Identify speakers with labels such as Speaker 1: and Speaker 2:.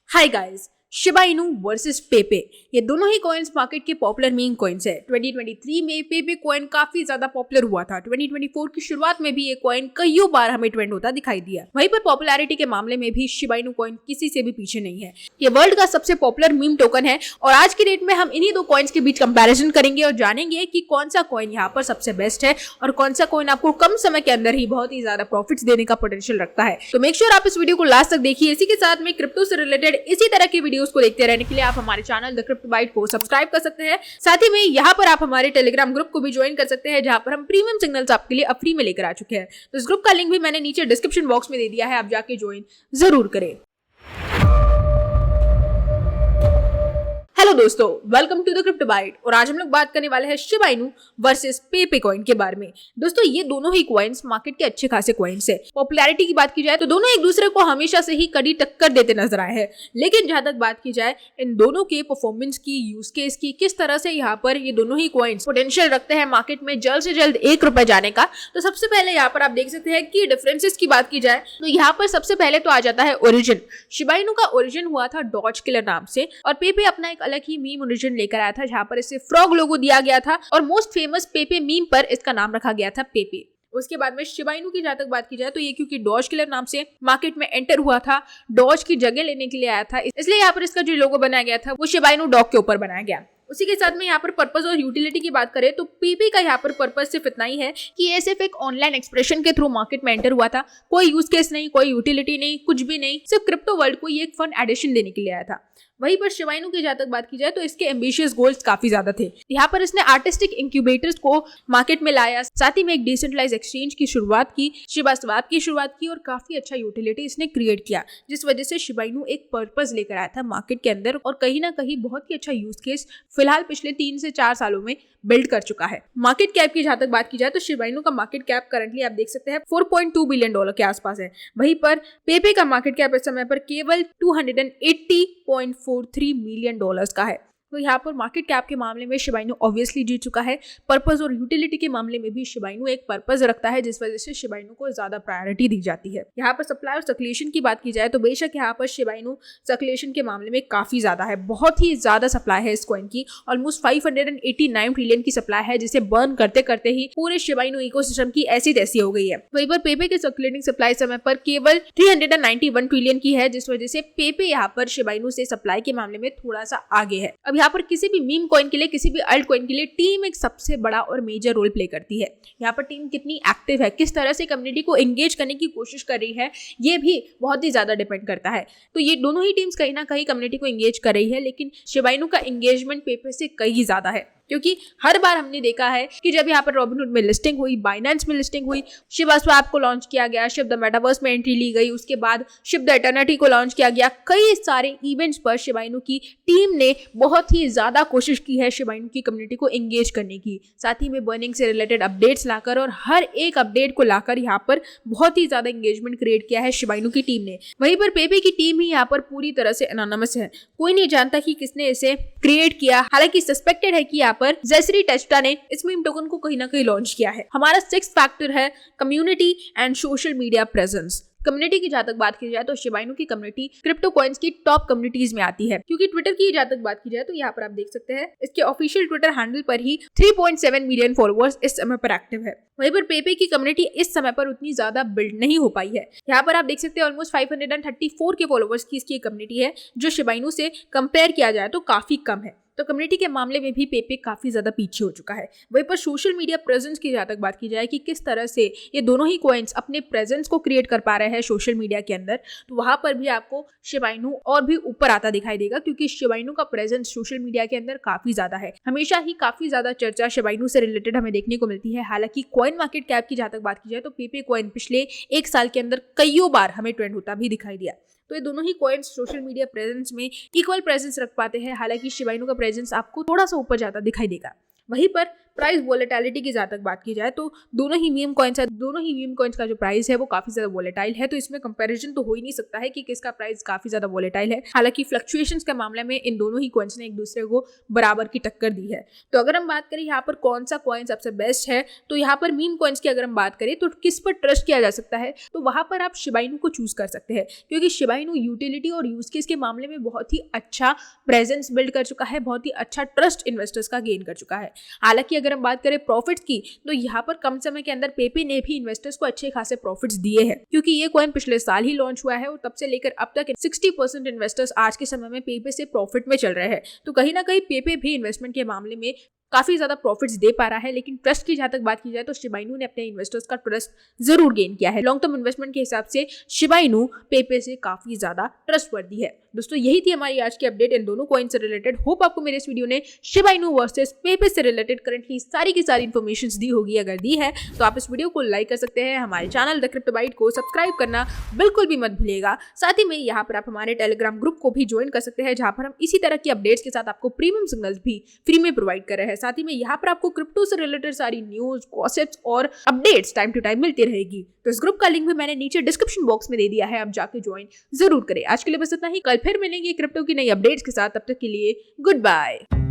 Speaker 1: हाय guys, Shiba Inu versus Pepe, ये दोनों ही कॉइन्स मार्केट के पॉपुलर मीम कॉइन्स है। 2023 में पेपे कॉइन काफी ज्यादा पॉपुलर हुआ था। 2024 की शुरुआत में भी ये कॉइन कईयों बार हमें ट्रेंड होता दिखाई दिया। वहीं पर पॉपुलैरिटी के मामले में भी शिबा इनू कॉइन किसी से भी पीछे नहीं है। ये वर्ल्ड का सबसे पॉपुलर मीम टोकन है और आज की डेट में हम इन्हीं दो कॉइन्स के बीच कंपैरिजन करेंगे और जानेंगे कि कौन सा कॉइन यहाँ पर सबसे बेस्ट है और कौन सा कॉइन आपको कम समय के अंदर ही बहुत ही ज्यादा प्रॉफिट्स देने का पोटेंशियल रखता है। तो मेक श्योर आप इस वीडियो को लास्ट तक देखिए। इसी के साथ में क्रिप्टो से रिलेटेड इसी तरह की वीडियोस को देखते रहने के लिए आप हमारे चैनल द क्रिप्टो बाइट को सब्सक्राइब कर सकते हैं। साथ ही में यहाँ पर आप हमारे टेलीग्राम ग्रुप को भी ज्वाइन कर सकते हैं, जहां पर हम प्रीमियम सिग्नल्स आपके लिए फ्री में लेकर आ चुके हैं। तो इस ग्रुप का लिंक भी मैंने नीचे डिस्क्रिप्शन बॉक्स में दे दिया है, आप जाके ज्वाइन जरूर करें। हेलो दोस्तों, welcome to the Crypto Byte और आज हम लोग बात करने वाले हैं शिबा इनू वर्सेस पेपे कॉइन के बारे में। दोस्तों, ये दोनों ही कॉइन्स मार्केट के अच्छे खासे कॉइन्स है। पॉपुलैरिटी की बात की जाए तो दोनों एक दूसरे को हमेशा से ही कड़ी टक्कर देते नजर आए हैं, लेकिन जहां तक बात की जाए इन दोनों के परफॉर्मेंस की, यूज केस की, किस तरह से यहाँ पर ये दोनों ही कॉइन्स पोटेंशियल रखते हैं मार्केट में जल्द से जल्द ₹1 जाने का, तो सबसे पहले यहाँ पर आप देख सकते हैं कि डिफरेंसेस की बात की जाए तो यहाँ पर सबसे पहले तो आ जाता है ओरिजिन। शिबा इनू का ओरिजिन हुआ था डॉज किलर नाम से और पेपे अपना एक अलग ही मीम ओरिजिन लेकर आया था, जहां पर इसे फ्रॉग लोगो दिया गया था और मोस्ट फेमस पेपे मीम पर इसका नाम रखा गया था पेपे। उसके बाद में शिबा इनू की जहां तक बात की जाए तो ये क्योंकि डॉज किलर नाम से मार्केट में एंटर हुआ था, डॉज की जगह लेने के लिए आया था, इसलिए यहाँ पर इसका जो लोगो बनाया गया था वो शिबा इनू डॉग के ऊपर बनाया गया। उसी के साथ में यहाँ पर पर्पस और यूटिलिटी की बात करें तो पेपे का यहाँ पर पर्पस सिर्फ इतना ही है कि ये सिर्फ एक ऑनलाइन एक्सप्रेशन के थ्रू मार्केट में एंटर हुआ था। कोई यूज केस नहीं, कोई यूटिलिटी नहीं, कुछ भी नहीं, सिर्फ क्रिप्टो वर्ल्ड को ये एक फन एडिशन देने के लिए आया था। वहीं पर शिबा इनू की जहां तक बात की जाए तो इसके एम्बिशियस गोल्स काफी ज्यादा थे। यहाँ पर इसने आर्टिस्टिक इंक्यूबेटर्स को मार्केट में लाया, साथ ही में एक डिसेंट्रलाइज एक्सचेंज की शुरुआत की, शिबा स्वैप की शुरुआत की और काफी अच्छा यूटिलिटी इसने क्रिएट किया, जिस वजह से शिबा इनू एक पर्पस लेकर आया था मार्केट के अंदर और कहीं ना कहीं बहुत ही अच्छा यूज केस फिलहाल पिछले 3 से 4 सालों में बिल्ड कर चुका है। मार्केट कैप की जहां तक बात की जाए तो शिबा इनू का मार्केट कैप करंटली आप देख सकते हैं $4.2 बिलियन के आसपास है। वहीं पर पेपे का मार्केट कैप इस समय पर केवल $280.43 मिलियन का है। तो यहाँ पर मार्केट कैप के मामले में शिबा इनू ऑब्वियसली जीत चुका है। पर्पस और यूटिलिटी के मामले में भी शिबा इनू एक पर्पस रखता है, जिस वजह से शिबा इनू को ज्यादा प्रायोरिटी दी जाती है। यहाँ पर सप्लाई और सर्कुलेशन की बात की जाए तो बेशक यहाँ पर शिबा इनू सर्कुलेशन के मामले में काफी ज्यादा है, बहुत ही ज्यादा सप्लाई है इस कॉइन की। ऑलमोस्ट 589 ट्रिलियन की सप्लाई है, जिसे बर्न करते करते ही पूरे शिबा इनू इकोसिस्टम की ऐसी तैसी हो गई है। वहीं पर पेपे के सर्कुलेटिंग सप्लाई समय पर केवल 391 ट्रिलियन की है, जिस वजह से पेपे यहाँ पर शिबा इनू से सप्लाई के मामले में थोड़ा सा आगे है। अब यहाँ पर किसी भी मीम कॉइन के लिए, किसी भी अल्ट कॉइन के लिए टीम एक सबसे बड़ा और मेजर रोल प्ले करती है। यहाँ पर टीम कितनी एक्टिव है, किस तरह से कम्युनिटी को एंगेज करने की कोशिश कर रही है, ये भी बहुत ही ज्यादा डिपेंड करता है। तो ये दोनों ही टीम्स कहीं ना कहीं कम्युनिटी को एंगेज कर रही है, लेकिन शिबा इनू का एंगेजमेंट पेपे से कहीं ज्यादा है, क्योंकि हर बार हमने देखा है कि जब यहाँ पर रॉबिनहुड में लिस्टिंग हुई, बाइनेंस में लिस्टिंग हुई, शिबा स्वैप को लॉन्च किया गया, शिब द मेटावर्स में एंट्री ली गई, उसके बाद शिब द एटर्निटी को लॉन्च किया गया, कई सारे इवेंट्स पर शिबा इनू की टीम ने बहुत ही ज्यादा कोशिश की है शिबा इनू की कम्युनिटी को एंगेज करने की, साथ ही में बर्निंग से रिलेटेड अपडेट्स लाकर और हर एक अपडेट को लाकर यहाँ पर बहुत ही ज्यादा एंगेजमेंट क्रिएट किया है शिबा इनू की टीम ने। वहीं पर पेपे की टीम ही यहाँ पर पूरी तरह से एनोनिमस है, कोई नहीं जानता कि किसने इसे क्रिएट किया। हालांकि सस्पेक्टेड है कि यहाँ पर जेसरी टेस्टा ने इस मीम टोकन को कहीं ना कहीं लॉन्च किया है। हमारा 6th फैक्टर है community and social media presence. Community की जहां तक बात की जाए तो शिबा इनू की कम्युनिटी क्रिप्टो कॉइन्स की टॉप कम्युनिटीज में आती है, क्योंकि ट्विटर की जहां तक बात की जाए तो यहाँ पर आप देख सकते हैं इसके ऑफिशियल ट्विटर हैंडल पर ही 3.7 मिलियन फॉलोअर्स इस समय पर एक्टिव है। वहीं पर पेपे की कम्युनिटी इस समय पर उतनी ज्यादा बिल्ड नहीं हो पाई है। यहाँ पर आप देख सकते हैं ऑलमोस्ट 534 के फॉलोअर्स की इसकी कम्युनिटी है, जो शिबा इनू से कंपेयर किया जाए तो काफी कम है। तो कम्युनिटी के मामले में भी पेपे काफी ज्यादा पीछे हो चुका है। वहीं पर सोशल मीडिया प्रेजेंस की जहां तक बात की जाए कि किस तरह से ये दोनों ही कॉइन्स अपने प्रेजेंस को क्रिएट कर पा रहे हैं सोशल मीडिया के अंदर, तो वहां पर भी आपको शिबा इनू और भी ऊपर आता दिखाई देगा, क्योंकि शिबा इनू का प्रेजेंस सोशल मीडिया के अंदर काफी ज्यादा है। हमेशा ही काफी ज्यादा चर्चा शिबा इनू से रिलेटेड हमें देखने को मिलती है। हालांकि कॉइन मार्केट कैप की जहां तक बात की जाए तो पेपे कॉइन पिछले 1 साल के अंदर कईयों बार हमें ट्रेंड होता भी दिखाई दिया। तो ये दोनों ही कॉइन्स सोशल मीडिया प्रेजेंस में इक्वल प्रेजेंस रख पाते हैं। हालांकि शिबा इनू का प्रेजेंस आपको थोड़ा सा ऊपर जाता दिखाई देगा। वहीं पर प्राइस वोलेटिलिटी की जहाँ तक बात की जाए तो दोनों ही मीम कॉइन्स का जो प्राइस है वो काफी ज्यादा वोलेटाइल है, तो इसमें कंपैरिजन तो हो ही नहीं सकता है कि किसका प्राइस काफी ज्यादा वोलेटाइल है। हालांकि फ्लक्चुएशंस के मामले में इन दोनों ही कॉइन्स ने एक दूसरे को बराबर की टक्कर दी है। तो अगर हम बात करें यहाँ पर कौन सा कॉइन सबसे बेस्ट है, तो यहाँ पर मीम कॉइन्स की अगर हम बात करें तो किस पर ट्रस्ट किया जा सकता है, तो वहां पर आप शिबा इनू को चूज कर सकते हैं, क्योंकि शिबा इनू यूटिलिटी और यूज केस के मामले में बहुत ही अच्छा प्रेजेंस बिल्ड कर चुका है, बहुत ही अच्छा ट्रस्ट इन्वेस्टर्स का गेन कर चुका है। हालांकि अगर हम बात करें प्रॉफिट्स की, तो यहाँ पर कम समय के अंदर पेपे ने भी इन्वेस्टर्स को अच्छे खासे प्रॉफिट्स दिए हैं, क्योंकि ये कॉइन पिछले साल ही लॉन्च हुआ है और तब से लेकर अब तक 60% इन्वेस्टर्स आज के समय में पेपे से प्रॉफिट में चल रहे हैं। तो कहीं ना कहीं पेपे भी इन्वेस्टमेंट के मामले में काफी ज्यादा प्रॉफिट्स दे पा रहा है। लेकिन ट्रस्ट की जहां तक बात की जाए तो शिबा इनू ने अपने इन्वेस्टर्स का ट्रस्ट जरूर गेन किया है। लॉन्ग टर्म इन्वेस्टमेंट के हिसाब से शिबा इनू पेपे से काफी ज्यादा ट्रस्टवर्दी है। दोस्तों यही थी हमारी आज की अपडेट इन दोनों कॉइन से रिलेटेड। होप आपको मेरे इस वीडियो ने शिबा इनू वर्सेस पेपे से रिलेटेड करंटली सारी की सारी इन्फॉर्मेशन दी होगी। अगर दी है तो आप इस वीडियो को लाइक कर सकते हैं, हमारे चैनल द क्रिप्टो बाइट को सब्सक्राइब करना बिल्कुल भी मत भूलिएगा। साथ ही में यहाँ पर आप हमारे टेलीग्राम ग्रुप को भी ज्वाइन कर सकते हैं, जहां पर हम इसी तरह की अपडेट्स के साथ आपको प्रीमियम सिग्नल्स भी फ्री में प्रोवाइड कर रहे हैं। साथ ही में यहाँ पर आपको क्रिप्टो से रिलेटेड सारी न्यूज, गॉसिप्स और अपडेट्स टाइम टू टाइम मिलती रहेगी। तो इस ग्रुप का लिंक भी मैंने नीचे डिस्क्रिप्शन बॉक्स में दे दिया है, आप जाके ज्वाइन जरूर करें। आज के लिए बस इतना ही, कल फिर मिलेंगे क्रिप्टो की नई अपडेट्स के साथ। तब तक के लिए गुड बाय।